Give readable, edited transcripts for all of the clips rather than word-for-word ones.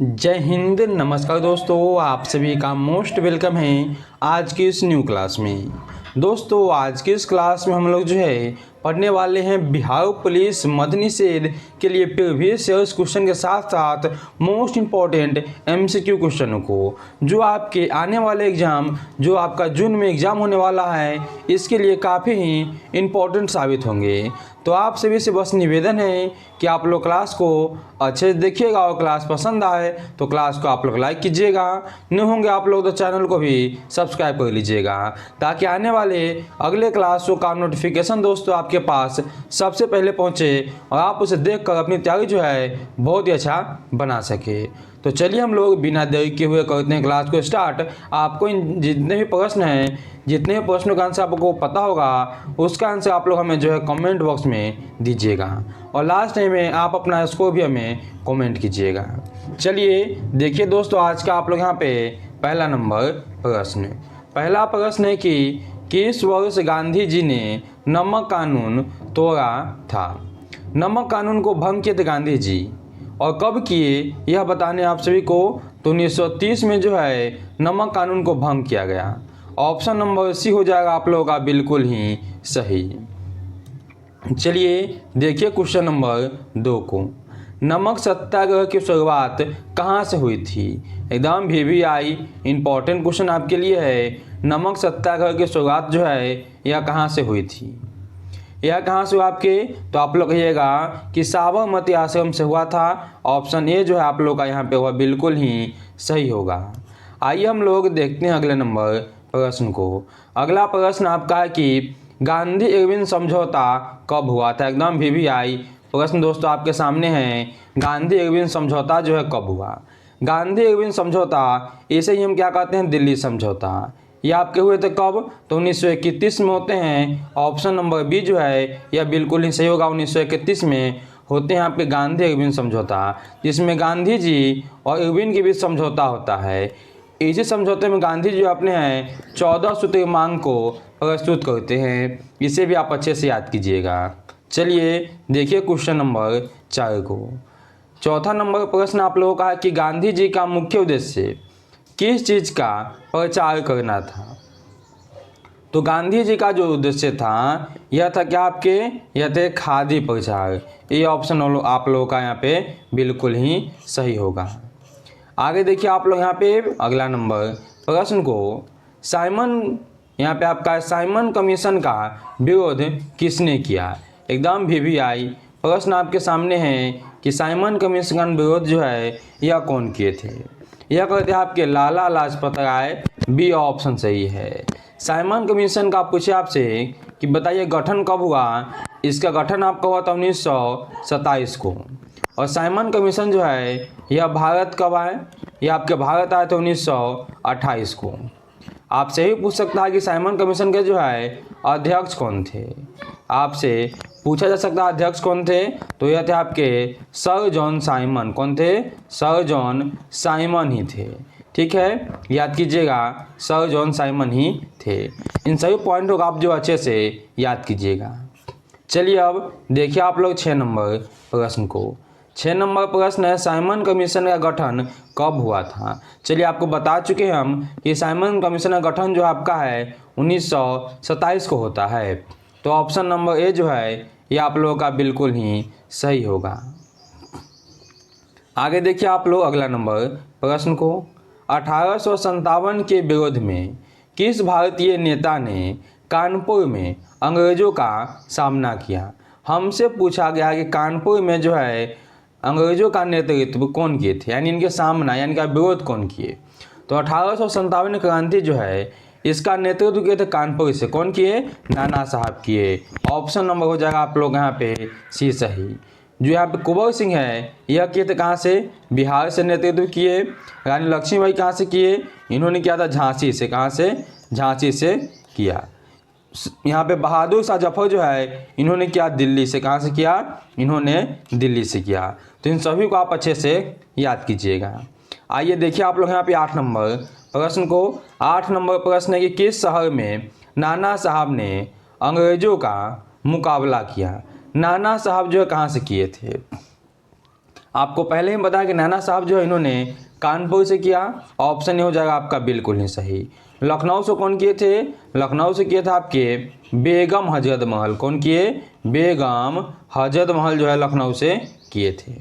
जय हिंद। नमस्कार दोस्तों, आप सभी का मोस्ट वेलकम है आज की इस न्यू क्लास में। दोस्तों आज की इस क्लास में हम लोग जो है पढ़ने वाले हैं बिहार पुलिस मद्य निषेध के लिए प्रीवियस ईयर्स क्वेश्चन के साथ साथ मोस्ट इम्पॉर्टेंट एमसीक्यू क्वेश्चनों को, जो आपके आने वाले एग्ज़ाम जो आपका जून में एग्ज़ाम होने वाला है इसके लिए काफ़ी ही इम्पोर्टेंट साबित होंगे। तो आप सभी से बस निवेदन है कि आप लोग क्लास को अच्छे से देखिएगा और क्लास पसंद आए तो क्लास को आप लोग लाइक कीजिएगा, नहीं होंगे आप लोग तो चैनल को भी सब्सक्राइब कर लीजिएगा ताकि आने वाले अगले क्लासों का नोटिफिकेशन दोस्तों आपके पास सबसे पहले पहुंचे और आप उसे देखकर अपनी तैयारी जो है बहुत ही अच्छा बना सके। तो चलिए हम लोग बिना देरी किए हुए करते हैं क्लास को स्टार्ट। आपको इन जितने भी प्रश्न हैं, जितने भी प्रश्नों का आंसर आपको पता होगा उसका आंसर आप लोग हमें जो है कमेंट बॉक्स में दीजिएगा और लास्ट टाइम में आप अपना स्कोर भी हमें कमेंट कीजिएगा। चलिए देखिए दोस्तों, आज का आप लोग यहाँ पे पहला नंबर प्रश्न, पहला प्रश्न है कि किस वर्ष गांधी जी ने नमक कानून तोड़ा था। नमक कानून को भंग किए थे गांधी जी और कब किए यह बताने आप सभी को। तो 1930 में जो है नमक कानून को भंग किया गया। ऑप्शन नंबर सी हो जाएगा आप लोगों का बिल्कुल ही सही। चलिए देखिए क्वेश्चन नंबर 2 को, नमक सत्याग्रह की शुरुआत कहाँ से हुई थी। एकदम VVI इंपॉर्टेंट क्वेश्चन आपके लिए है। नमक सत्याग्रह की शुरुआत जो है यह कहाँ से हुई थी, यह कहाँ से हुआ आपके। तो आप लोग कहिएगा कि साबरमती आश्रम से हुआ था। ऑप्शन ए जो है आप लोग का यहाँ पे हुआ बिल्कुल ही सही होगा। आइए हम लोग देखते हैं अगले नंबर प्रश्न को। अगला प्रश्न आपका है कि गांधी इरविन समझौता कब हुआ था। एकदम VVI प्रश्न दोस्तों आपके सामने है। गांधी इरविन समझौता जो है कब हुआ। गांधी इरविन समझौता इसे ही हम क्या कहते हैं, दिल्ली समझौता। ये आपके हुए थे कब, तो 1931 में होते हैं। ऑप्शन नंबर बी जो है यह बिल्कुल ही सही होगा। 1931 में होते हैं आपके गांधी इरविन समझौता, जिसमें गांधी जी और इरविन के बीच समझौता होता है। इसी समझौते में गांधी जी अपने हैं 14 सूत्री मांग को प्रस्तुत करते हैं। इसे भी आप अच्छे से याद कीजिएगा। चलिए देखिए क्वेश्चन नंबर 4 को। चौथा नंबर प्रश्न आप लोगों का है कि गांधी जी का मुख्य उद्देश्य किस चीज़ का प्रचार करना था। तो गांधी जी का जो उद्देश्य था यह था क्या आपके, यह थे खादी प्रचार। ये ऑप्शन आप लोगों का यहाँ पे बिल्कुल ही सही होगा। आगे देखिए आप लोग यहाँ पे अगला नंबर प्रश्न को, साइमन यहाँ पे आपका साइमन कमीशन का विरोध किसने किया। एकदम VVI प्रश्न आपके सामने है कि साइमन कमीशन का विरोध जो है यह कौन किए थे। यह कहते हैं आपके लाला लाजपत राय। बी ऑप्शन सही है। साइमन कमीशन का पूछे आपसे कि बताइए गठन कब हुआ। इसका गठन आपका हुआ था 1927 को। और साइमन कमीशन जो है यह भारत कब आए, यह आपके भारत आए थे 1928 को। आपसे ही पूछ सकता है कि साइमन कमीशन के जो है अध्यक्ष कौन थे। आपसे पूछा जा सकता है अध्यक्ष कौन थे, तो यह थे आपके सर जॉन साइमन। कौन थे, सर जॉन साइमन ही थे। ठीक है, याद कीजिएगा सर जॉन साइमन ही थे। इन सभी पॉइंटों को आप जो अच्छे से याद कीजिएगा। चलिए अब देखिए आप लोग 6 नंबर प्रश्न को। 6 नंबर प्रश्न है साइमन कमीशन का गठन कब हुआ था। चलिए आपको बता चुके हैं हम कि साइमन कमीशन का गठन जो आपका है 1927 को होता है। तो ऑप्शन नंबर ए जो है ये आप लोगों का बिल्कुल ही सही होगा। आगे देखिए आप लोग अगला नंबर प्रश्न को, 1857 के विरोध में किस भारतीय नेता ने कानपुर में अंग्रेजों का सामना किया। हमसे पूछा गया कि कानपुर में जो है अंग्रेजों का नेतृत्व कौन किए थे, यानी इनके सामना यानी का विरोध कौन किए। तो 1857 क्रांति जो है इसका नेतृत्व किए थे कानपुर से। कौन किए, नाना साहब किए। ऑप्शन नंबर हो जाएगा आप लोग यहाँ पे सी सही। जो यहाँ पे कुंवर सिंह है यह किए थे कहाँ से, बिहार से नेतृत्व किए। रानी लक्ष्मीबाई कहाँ से किए, इन्होंने किया था झांसी से। कहाँ से, झांसी से किया। यहाँ पे बहादुर शाह जफर जो है इन्होंने किया दिल्ली से। कहाँ से किया, इन्होंने दिल्ली से किया। तो इन सभी को आप अच्छे से याद कीजिएगा। आइए देखिए आप लोग यहाँ पे 8 नंबर प्रश्न को। 8 नंबर प्रश्न है कि किस शहर में नाना साहब ने अंग्रेजों का मुकाबला किया। नाना साहब जो है कहाँ से किए थे। आपको पहले ही बताया कि नैना साहब जो है इन्होंने कानपुर से किया, ऑप्शन ए हो जाएगा आपका बिल्कुल ही सही। लखनऊ से कौन किए थे? लखनऊ से किए थे आपके बेगम हजरत महल। कौन किए? बेगम हजरत महल जो है लखनऊ से किए थे।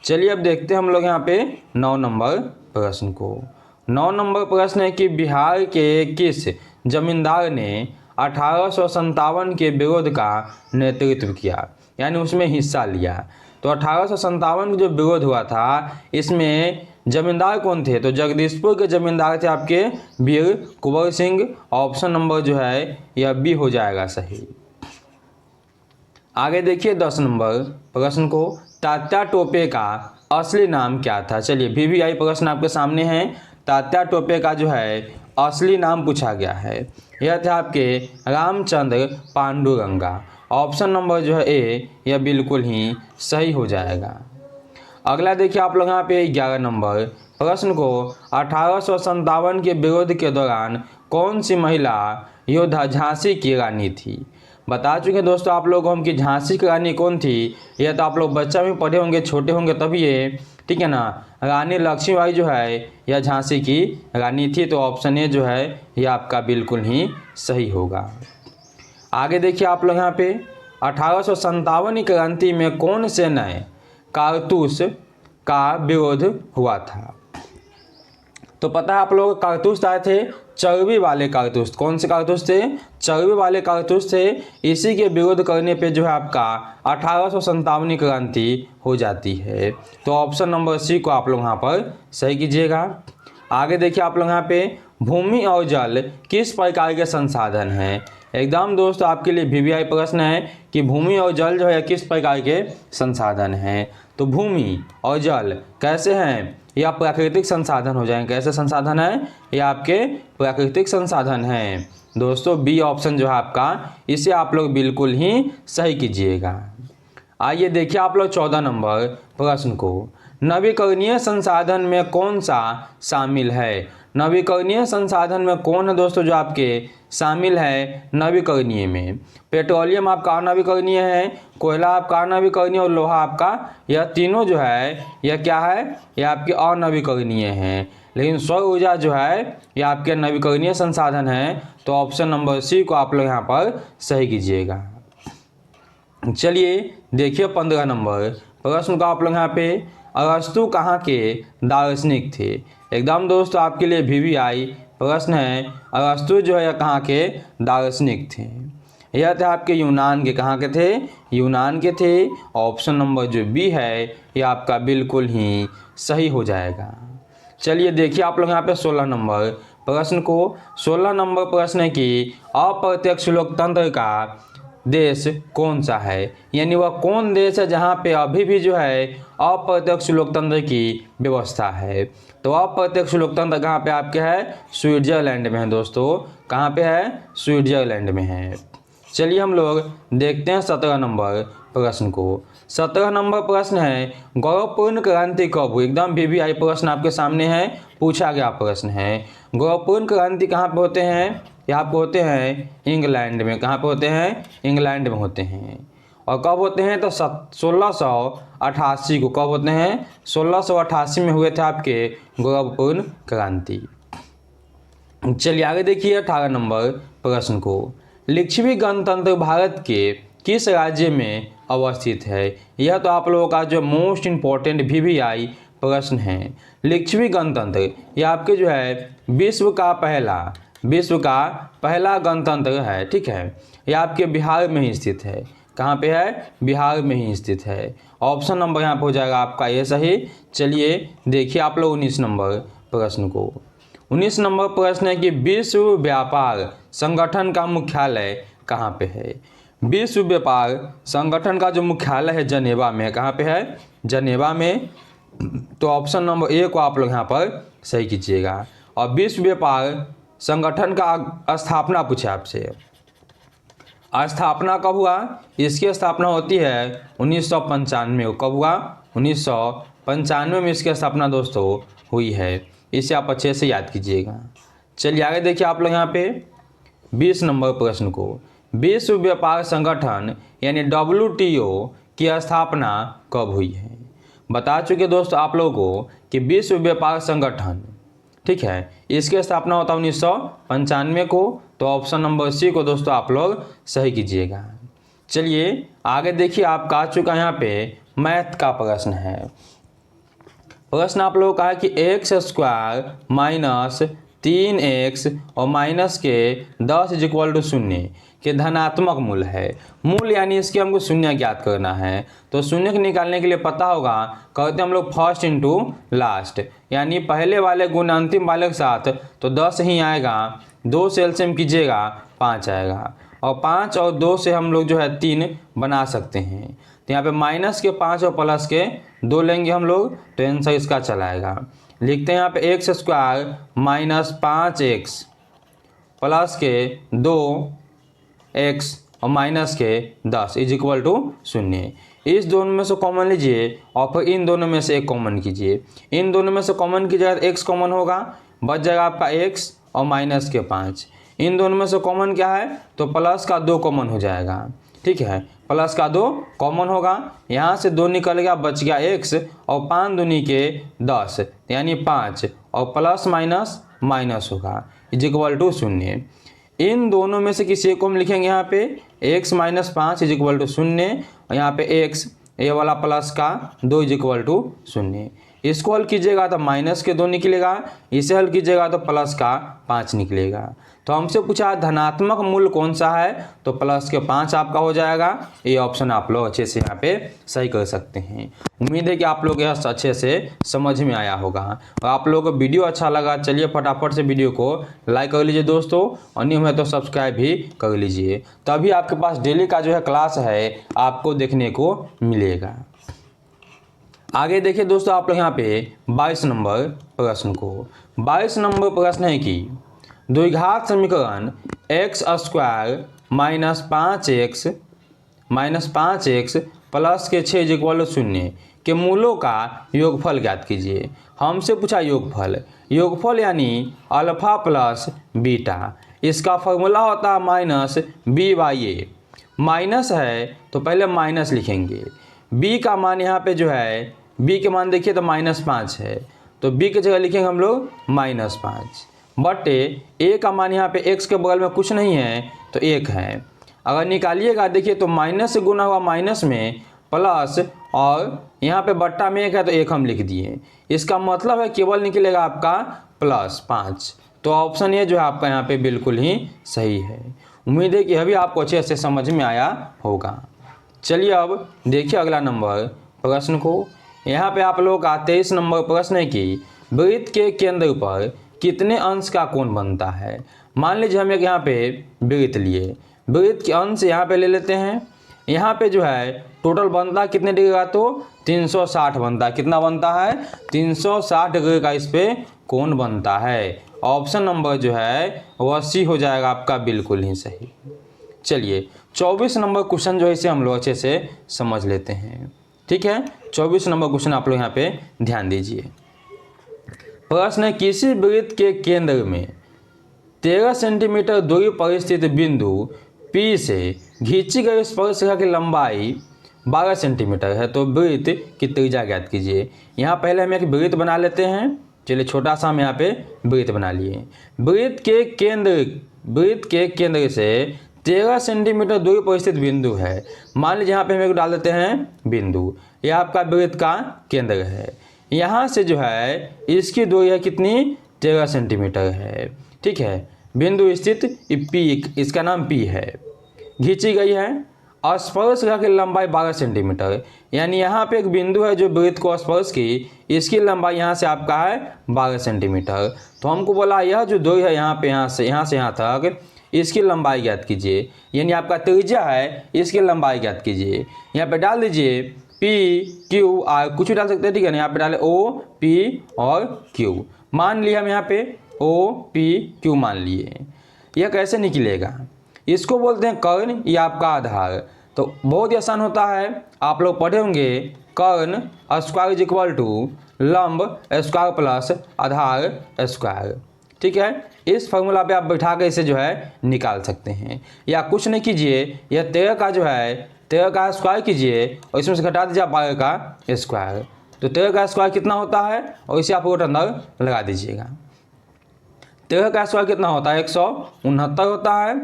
चलिए अब देखते हैं हम लोग यहाँ पे 9 नंबर प्रश्न को। 9 नंबर प्रश्न है कि बिहार के किस जमींदार ने 1857 के विरोध का नेतृत्व किया, यानी उसमें हिस्सा लिया। तो 1857 जो विरोध हुआ था इसमें जमींदार कौन थे? तो जगदीशपुर के जमींदार थे आपके वीर कुंवर सिंह। ऑप्शन नंबर जो है यह बी हो जाएगा सही। आगे देखिए 10 नंबर प्रश्न को, तात्या टोपे का असली नाम क्या था? चलिए VVI प्रश्न आपके सामने है। तात्या टोपे का जो है असली नाम पूछा गया है। यह थे आपके रामचंद्र पांडुरंगा। ऑप्शन नंबर जो है ए यह बिल्कुल ही सही हो जाएगा। अगला देखिए आप लोग यहाँ पे 11 नंबर प्रश्न को, 1857 के विरोध के दौरान कौन सी महिला योद्धा झांसी की रानी थी? बता चुके दोस्तों आप लोगों को हम कि झांसी की रानी कौन थी। यह तो आप लोग बच्चा में पढ़े होंगे, छोटे होंगे तभी ये, ठीक है ना। रानी लक्ष्मीबाई जो है यह झांसी की रानी थी। तो ऑप्शन ए जो है यह आपका बिल्कुल ही सही होगा। आगे देखिए आप लोग यहाँ पे 1857 की क्रांति में कौन से नए कारतूस का विरोध हुआ था? तो पता है आप लोग कारतूस आए थे चर्बी वाले कारतूस। कौन से कारतूस थे? चर्बी वाले कारतूस थे। इसी के विरोध करने पे जो है आपका 1857 की क्रांति हो जाती है। तो ऑप्शन नंबर सी को आप लोग यहाँ पर सही कीजिएगा। आगे देखिए आप लोग यहाँ पे भूमि और जल किस प्रकार के संसाधन हैं? एकदम दोस्तों आपके लिए VVI प्रश्न है कि भूमि और जल जो है किस प्रकार के संसाधन हैं। तो भूमि और जल कैसे हैं? ये आप प्राकृतिक संसाधन हो जाएंगे। कैसे संसाधन है? ये आपके प्राकृतिक संसाधन हैं दोस्तों। बी ऑप्शन जो है आपका, इसे आप लोग बिल्कुल ही सही कीजिएगा। आइए देखिए आप लोग 14 नंबर प्रश्न को, नवीकरणीय संसाधन में कौन सा शामिल है? नवीकरणीय संसाधन में कौन है दोस्तों जो आपके शामिल है नवीकरणीय में? पेट्रोलियम आपका अनवीकरणीय है, कोयला आपका अनवीकरणीय और लोहा आपका, यह तीनों जो है यह क्या है? यह आपके अनवीकरणीय हैं। लेकिन सौर ऊर्जा जो है यह आपके नवीकरणीय संसाधन है। तो ऑप्शन नंबर सी को आप लोग यहाँ पर सही कीजिएगा। चलिए देखिए 15 नंबर प्रश्न का आप लोग यहाँ पे, अरस्तु कहाँ के दार्शनिक थे? एकदम दोस्तों आपके लिए VVI प्रश्न है। अरस्तु जो है कहाँ के दार्शनिक थे? यह थे आपके यूनान के। कहाँ के थे? यूनान के थे। ऑप्शन नंबर जो बी है यह आपका बिल्कुल ही सही हो जाएगा। चलिए देखिए आप लोग यहाँ पे 16 नंबर प्रश्न को। 16 नंबर प्रश्न है कि अप्रत्यक्ष लोकतंत्र का देश कौन सा है? यानी वह कौन देश है जहाँ पे अभी भी जो है अप्रत्यक्ष लोकतंत्र की व्यवस्था है? तो अप्रत्यक्ष लोकतंत्र कहाँ पे आपके है? स्विट्जरलैंड में है दोस्तों। कहाँ पे है? स्विट्जरलैंड में है। चलिए हम लोग देखते हैं 17 नंबर प्रश्न को। 17 नंबर प्रश्न है, गौरवपूर्ण क्रांति कब हुई? एकदम VVI प्रश्न आपके सामने है, पूछा गया प्रश्न है। गौरवपूर्ण क्रांति कहाँ पे होते हैं? यहाँ पे होते हैं इंग्लैंड में। कहाँ पे होते हैं? इंग्लैंड में होते हैं। और कब होते हैं? तो 1688 को। कब होते हैं? 1688 में हुए थे आपके गौरवपूर्ण क्रांति। चलिए आगे देखिए 18 नंबर प्रश्न को, लिच्छवी गणतंत्र भारत के किस राज्य में अवस्थित है? यह तो आप लोगों का जो मोस्ट इम्पोर्टेंट VVI प्रश्न है। लिच्छवी गणतंत्र यह आपके जो है विश्व का पहला गणतंत्र है, ठीक है। यह आपके बिहार में ही स्थित है। कहाँ पे है? बिहार में ही स्थित है। ऑप्शन नंबर यहाँ पे हो जाएगा आपका ये सही। चलिए देखिए आप लोग 19 नंबर प्रश्न को। 19 नंबर प्रश्न है कि विश्व व्यापार संगठन का मुख्यालय कहाँ पे है? विश्व व्यापार संगठन का जो मुख्यालय है जनेवा में। कहाँ पे है? जनेवा में। तो ऑप्शन नंबर ए को आप लोग यहाँ पर सही कीजिएगा। और विश्व व्यापार संगठन का स्थापना पूछे आपसे, स्थापना कब हुआ? इसकी स्थापना होती है 1995। कब हुआ? 1995 में इसकी स्थापना दोस्तों हुई है। इसे आप अच्छे से याद कीजिएगा। चलिए आगे देखिए आप लोग यहाँ पे 20 नंबर प्रश्न को, विश्व व्यापार संगठन यानी WTO की स्थापना कब हुई है? बता चुके दोस्तों आप लोगों को कि विश्व व्यापार संगठन, ठीक है, इसकी स्थापना होता है 1995 को। तो ऑप्शन नंबर सी को दोस्तों आप लोग सही कीजिएगा। चलिए आगे देखिए, आपका आ चुका यहाँ पे मैथ का प्रश्न है। प्रश्न आप लोगों का है कि एक्स स्क्वायर माइनस 3x और माइनस के 10 इज इक्वल टू 0 के धनात्मक मूल है। मूल यानी इसके हमको शून्य ज्ञात करना है। तो शून्य को निकालने के लिए पता होगा, कहते हैं हम लोग फर्स्ट इंटू लास्ट, यानी पहले वाले गुण अंतिम वाले के साथ तो 10 ही आएगा, 2 से एलसीएम कीजिएगा 5 आएगा, और 5 और 2 से हम लोग जो है 3 बना सकते हैं। तो यहाँ पे माइनस के 5 और प्लस के 2 लेंगे हम लोग, तो आंसर इसका चलाएगा। लिखते हैं यहाँ पे x square minus 5x plus के 2x और माइनस के 10 इज इक्वल टू 0। इस दोनों में से कॉमन लीजिए और फिर इन दोनों में से एक कॉमन कीजिए। इन दोनों में से कॉमन कीजिएगा तो x कॉमन होगा, बच जाएगा आपका x और माइनस के 5। इन दोनों में से कॉमन क्या है, तो प्लस का 2 कॉमन हो जाएगा, ठीक है, प्लस का 2 कॉमन होगा, यहाँ से 2 निकल गया, बच गया x और 5 दूनी के 10 यानी 5 और प्लस माइनस माइनस होगा इज इक्वल टू 0। इन दोनों में से किसी एक को हम लिखेंगे यहाँ पे x minus 5 is equal to 0, और यहाँ पे x ये वाला प्लस का 2 इज इक्वल टू 0। इसको हल कीजिएगा तो माइनस के 2 निकलेगा, इसे हल कीजिएगा तो प्लस का 5 निकलेगा। तो हमसे पूछा धनात्मक मूल कौन सा है, तो प्लस के 5 आपका हो जाएगा। ये ऑप्शन आप लोग अच्छे से यहाँ पे सही कर सकते हैं। उम्मीद है कि आप लोग यह अच्छे से समझ में आया होगा और आप लोगों को वीडियो अच्छा लगा। चलिए फटाफट से वीडियो को लाइक कर लीजिए दोस्तों, और नहीं हुआ तो सब्सक्राइब भी कर लीजिए, तभी आपके पास डेली का जो है क्लास है आपको देखने को मिलेगा। आगे देखिए दोस्तों, आप लोग यहाँ पे 22 नंबर प्रश्न को, 22 नंबर प्रश्न है कि द्विघात समीकरण x square minus 5x plus के 6 इक्वल 0 के मूलों का योगफल ज्ञात कीजिए। हमसे पूछा योगफल, योगफल यानी अल्फा प्लस बीटा, इसका फॉर्मूला होता है माइनस b/a। माइनस है तो पहले माइनस लिखेंगे, b का मान यहाँ पे जो है, b के मान देखिए तो -5 है, तो b की जगह लिखेंगे हम लोग -5, बट a का मान यहाँ पे x के बगल में कुछ नहीं है तो 1 है। अगर निकालिएगा देखिए तो माइनस से गुना हुआ माइनस में प्लस, और यहाँ पे बट्टा में 1 है तो 1 हम लिख दिए, इसका मतलब है केवल निकलेगा आपका +5। तो ऑप्शन ये जो है आपका यहाँ पे बिल्कुल ही सही है। उम्मीद है कि अभी आपको अच्छे से समझ में आया होगा। चलिए अब देखिए अगला नंबर प्रश्न को। यहाँ पे आप लोगों का 23 नंबर प्रश्न है कि वृत्त के केंद्र पर कितने अंश का कोण बनता है। मान लीजिए हम एक यहाँ पे वृत्त लिए, वृत्त के अंश यहाँ पे ले लेते हैं। यहाँ पे जो है टोटल बनता है कितने डिग्री का, तो 360 बनता है। कितना बनता है, 360 डिग्री का इस पे कोण बनता है। ऑप्शन नंबर जो है वह सी हो जाएगा आपका बिल्कुल ही सही। चलिए 24 नंबर क्वेश्चन जो है इसे हम लोग अच्छे से समझ लेते हैं, ठीक है। 24 नंबर क्वेश्चन आप लोग यहाँ पे ध्यान दीजिए। प्रश्न है किसी वृत्त के केंद्र में 13 सेंटीमीटर दूरी पर स्थित बिंदु P से खींची गई स्पर्शरेखा की लंबाई 12 सेंटीमीटर है, तो वृत्त की त्रिज्या ज्ञात कीजिए। यहाँ पहले हम एक वृत्त बना लेते हैं। चलिए छोटा सा हम यहाँ पे वृत्त बना लिए। वृत्त के केंद्र से 13 सेंटीमीटर दूरी पर स्थित बिंदु है। मान लीजिए यहाँ पे हम एक डाल देते हैं बिंदु, यह आपका वृत्त का केंद्र है। यहाँ से जो है इसकी दूरी है कितनी, 13 सेंटीमीटर है, ठीक है। बिंदु स्थित P, इसका नाम P है, खींची गई है। और स्पर्शरेखा की लंबाई 12 सेंटीमीटर, यानी यहाँ पे एक बिंदु है जो वृत्त को स्पर्श की, इसकी लंबाई यहाँ से आपका है 12 सेंटीमीटर। तो हमको बोला यह जो दूरी है यहाँ पे, यहाँ से यहाँ तक, इसकी लंबाई ज्ञात कीजिए। यानी आपका त्रिज्या है, इसकी लंबाई ज्ञात कीजिए। यहाँ पे डाल दीजिए P Q R, कुछ भी डाल सकते हैं, ठीक है ना। यहाँ पे डाले O P और Q, मान लिया हम यहाँ पे O P Q मान लिए। यह कैसे निकलेगा, इसको बोलते हैं कर्ण या आपका आधार। तो बहुत ही आसान होता है, आप लोग पढ़े होंगे कर्ण स्क्वायर इज इक्वल टू लंब स्क्वायर प्लस आधार स्क्वायर, ठीक है। इस फॉर्मूला पे आप बैठा के इसे जो है निकाल सकते हैं। या कुछ नहीं कीजिए, यह 13 का जो है 13 का स्क्वायर कीजिए और इसमें से घटा दीजिए 12 का स्क्वायर, तो 13 का स्क्वायर कितना होता है, और इसे आप रूट अंदर लगा दीजिएगा। 13 का स्क्वायर कितना होता है, 169 होता है,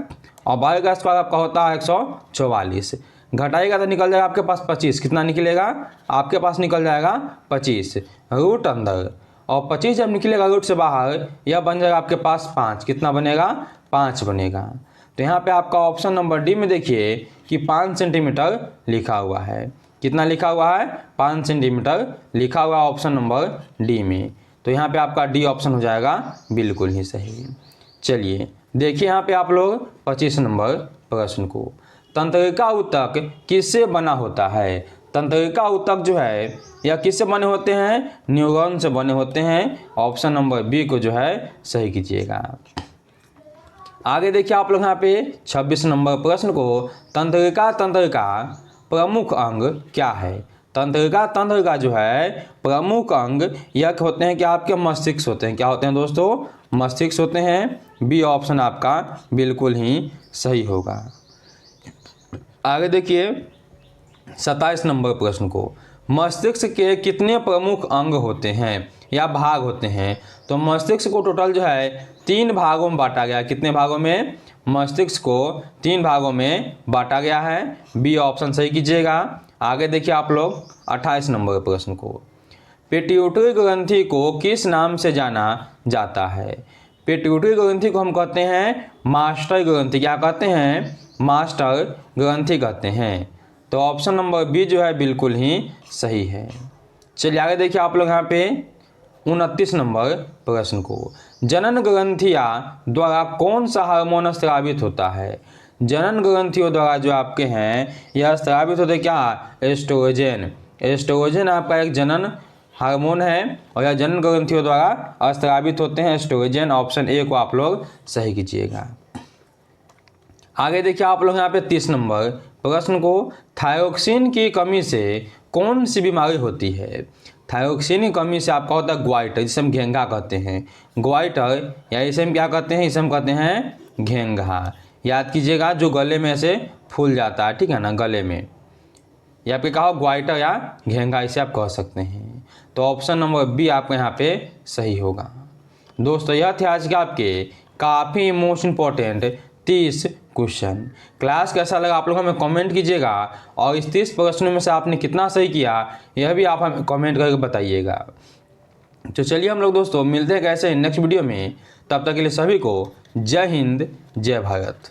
और 12 का स्क्वायर आपका होता है 144। घटाइएगा तो निकल जाएगा आपके पास 25। कितना निकलेगा, आपके पास निकल जाएगा 25 रूट अंदर, और 25 जब निकलेगा रूट से बाहर, यह बन जाएगा आपके पास 5। कितना बनेगा, 5 बनेगा। तो यहाँ पे आपका ऑप्शन नंबर डी में देखिए कि 5 सेंटीमीटर लिखा हुआ है। कितना लिखा हुआ है, 5 सेंटीमीटर लिखा हुआ है ऑप्शन नंबर डी में। तो यहाँ पे आपका डी ऑप्शन हो जाएगा बिल्कुल ही सही। चलिए देखिए यहाँ पे आप लोग 25 नंबर प्रश्न को, तंत्रिका ऊतक किससे बना होता है। तंत्रिका ऊतक जो है यह किससे बने होते हैं, न्यूरॉन से बने होते हैं। ऑप्शन नंबर बी को जो है सही कीजिएगा। आगे देखिए आप लोग यहाँ पे 26 नंबर प्रश्न को, तंत्रिका तंत्र का प्रमुख अंग क्या है। तंत्रिका तंत्र का जो है प्रमुख अंग यह होते हैं कि आपके मस्तिष्क होते हैं। क्या होते हैं दोस्तों, मस्तिष्क होते हैं। बी ऑप्शन आपका बिल्कुल ही सही होगा। आगे देखिए 27 नंबर प्रश्न को, मस्तिष्क के कितने प्रमुख अंग होते हैं या भाग होते हैं। तो मस्तिष्क को टोटल जो है 3 भागों में बांटा गया है। कितने भागों में, मस्तिष्क को 3 भागों में बांटा गया है। बी ऑप्शन सही कीजिएगा। आगे देखिए आप लोग 28 नंबर प्रश्न को, पिट्यूटरी ग्रंथि को किस नाम से जाना जाता है। पिट्यूटरी ग्रंथि को हम कहते हैं मास्टर ग्रंथि। क्या कहते हैं, मास्टर ग्रंथि कहते हैं। तो ऑप्शन नंबर बी जो है बिल्कुल ही सही है। चलिए आगे देखिए आप लोग यहाँ पे 29 नंबर प्रश्न को, जनन ग्रंथिया द्वारा कौन सा हार्मोन स्रावित होता है। जनन ग्रंथियों द्वारा जो आपके हैं यह स्रावित होते क्या, एस्ट्रोजन। एस्ट्रोजन आपका एक जनन हार्मोन है, और यह जनन ग्रंथियों द्वारा स्रावित होते हैं एस्ट्रोजन। ऑप्शन ए को आप लोग सही कीजिएगा। आगे देखिए आप लोग यहाँ पे 30 नंबर प्रश्न को, थायरोक्सिन की कमी से कौन सी बीमारी होती है। थायरोक्सिन की कमी से आपका होता है ग्वाइटर, जिसे हम घेंघा कहते हैं। ग्वाइटर या इसे हम क्या कहते हैं, इसे हम कहते हैं घेंघा। याद कीजिएगा, जो गले में से फूल जाता है, ठीक है ना, गले में। या आपके कहा ग्वाइटर या घेंघा, इसे आप कह सकते हैं। तो ऑप्शन नंबर बी आपका यहाँ पे सही होगा। दोस्तों यह थे आज के आपके काफ़ी मोस्ट इम्पोर्टेंट 30 क्वेश्चन। क्लास कैसा लगा आप लोग हमें कमेंट कीजिएगा, और इस 30 प्रश्नों में से आपने कितना सही किया यह भी आप हमें कमेंट करके बताइएगा। तो चलिए हम लोग दोस्तों मिलते हैं कैसे नेक्स्ट वीडियो में। तब तक के लिए सभी को जय हिंद, जय भारत।